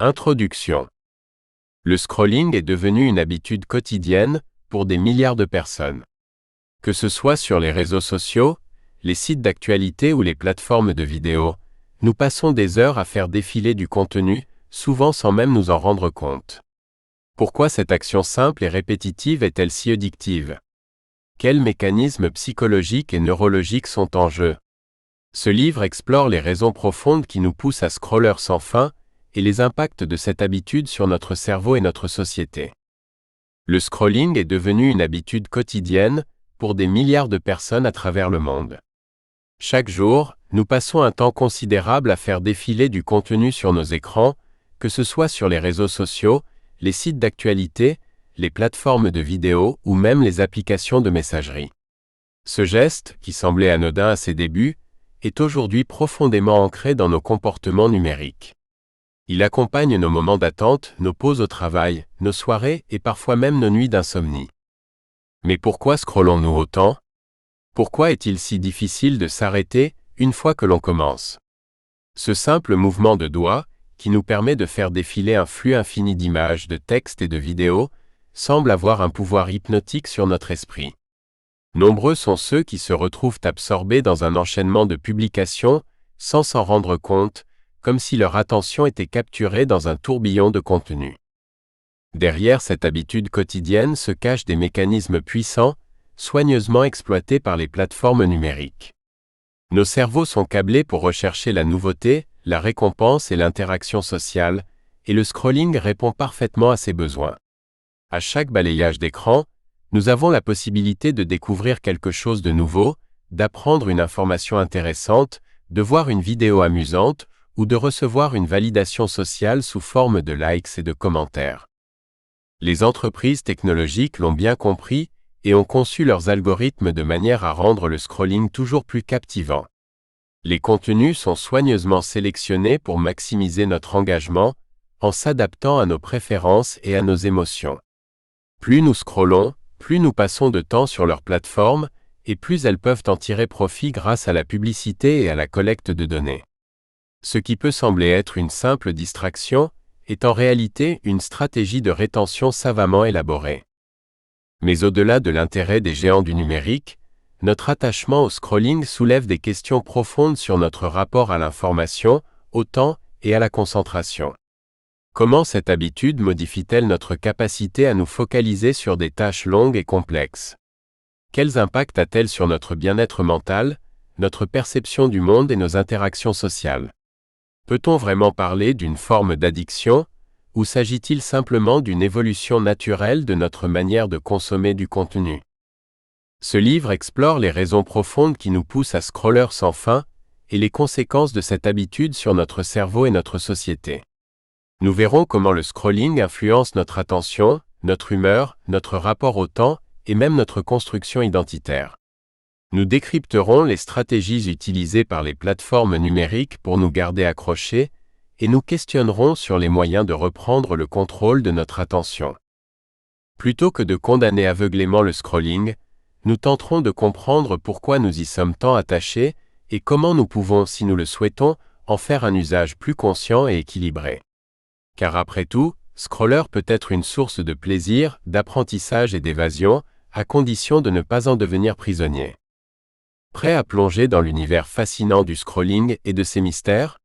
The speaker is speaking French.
Introduction. Le scrolling est devenu une habitude quotidienne pour des milliards de personnes. Que ce soit sur les réseaux sociaux, les sites d'actualité ou les plateformes de vidéos, nous passons des heures à faire défiler du contenu, souvent sans même nous en rendre compte. Pourquoi cette action simple et répétitive est-elle si addictive? Quels mécanismes psychologiques et neurologiques sont en jeu? Ce livre explore les raisons profondes qui nous poussent à scroller sans fin et les impacts de cette habitude sur notre cerveau et notre société. Le scrolling est devenu une habitude quotidienne pour des milliards de personnes à travers le monde. Chaque jour, nous passons un temps considérable à faire défiler du contenu sur nos écrans, que ce soit sur les réseaux sociaux, les sites d'actualité, les plateformes de vidéos ou même les applications de messagerie. Ce geste, qui semblait anodin à ses débuts, est aujourd'hui profondément ancré dans nos comportements numériques. Il accompagne nos moments d'attente, nos pauses au travail, nos soirées et parfois même nos nuits d'insomnie. Mais pourquoi scrollons-nous autant? Pourquoi est-il si difficile de s'arrêter une fois que l'on commence? Ce simple mouvement de doigt, qui nous permet de faire défiler un flux infini d'images, de textes et de vidéos, semble avoir un pouvoir hypnotique sur notre esprit. Nombreux sont ceux qui se retrouvent absorbés dans un enchaînement de publications, sans s'en rendre compte, comme si leur attention était capturée dans un tourbillon de contenu. Derrière cette habitude quotidienne se cachent des mécanismes puissants, soigneusement exploités par les plateformes numériques. Nos cerveaux sont câblés pour rechercher la nouveauté, la récompense et l'interaction sociale, et le scrolling répond parfaitement à ces besoins. À chaque balayage d'écran, nous avons la possibilité de découvrir quelque chose de nouveau, d'apprendre une information intéressante, de voir une vidéo amusante ou de recevoir une validation sociale sous forme de likes et de commentaires. Les entreprises technologiques l'ont bien compris et ont conçu leurs algorithmes de manière à rendre le scrolling toujours plus captivant. Les contenus sont soigneusement sélectionnés pour maximiser notre engagement, en s'adaptant à nos préférences et à nos émotions. Plus nous scrollons, plus nous passons de temps sur leurs plateformes, et plus elles peuvent en tirer profit grâce à la publicité et à la collecte de données. Ce qui peut sembler être une simple distraction, est en réalité une stratégie de rétention savamment élaborée. Mais au-delà de l'intérêt des géants du numérique, notre attachement au scrolling soulève des questions profondes sur notre rapport à l'information, au temps et à la concentration. Comment cette habitude modifie-t-elle notre capacité à nous focaliser sur des tâches longues et complexes? Quels impacts a-t-elle sur notre bien-être mental, notre perception du monde et nos interactions sociales? Peut-on vraiment parler d'une forme d'addiction, ou s'agit-il simplement d'une évolution naturelle de notre manière de consommer du contenu? Ce livre explore les raisons profondes qui nous poussent à scroller sans fin et les conséquences de cette habitude sur notre cerveau et notre société. Nous verrons comment le scrolling influence notre attention, notre humeur, notre rapport au temps et même notre construction identitaire. Nous décrypterons les stratégies utilisées par les plateformes numériques pour nous garder accrochés et nous questionnerons sur les moyens de reprendre le contrôle de notre attention. Plutôt que de condamner aveuglément le scrolling, nous tenterons de comprendre pourquoi nous y sommes tant attachés et comment nous pouvons, si nous le souhaitons, en faire un usage plus conscient et équilibré. Car après tout, scroller peut être une source de plaisir, d'apprentissage et d'évasion, à condition de ne pas en devenir prisonnier. Prêt à plonger dans l'univers fascinant du scrolling et de ses mystères?